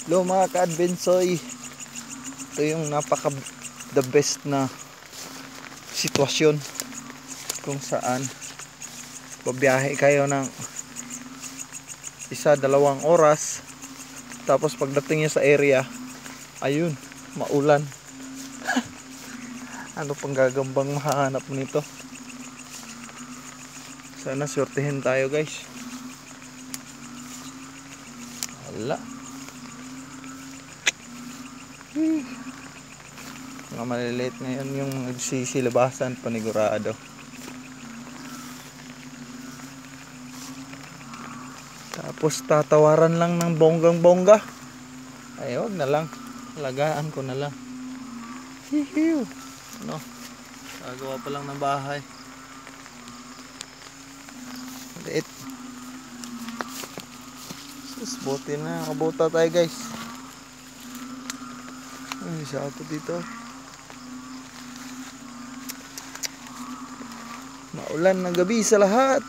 Hello mga ka-advensoy. Ito yung napaka the best na sitwasyon kung saan babiyahe kayo ng 1-2 oras, tapos pagdating nyo sa area, ayun, maulan. Ano pang gagambang mahanap nito? Sana swertihin tayo guys. Wala. Mga maliliit ngayon yung nagsisilabasan, panigurado. Tapos tatawaran lang ng bonggang bongga. Ay, wag na lang, alagaan ko na lang. Hihiw. Ano, gagawa pa lang ng bahay. Liit. Sus, buti na nakabuta tayo guys. Ay, isa ako dito. Maulan na gabi sa lahat.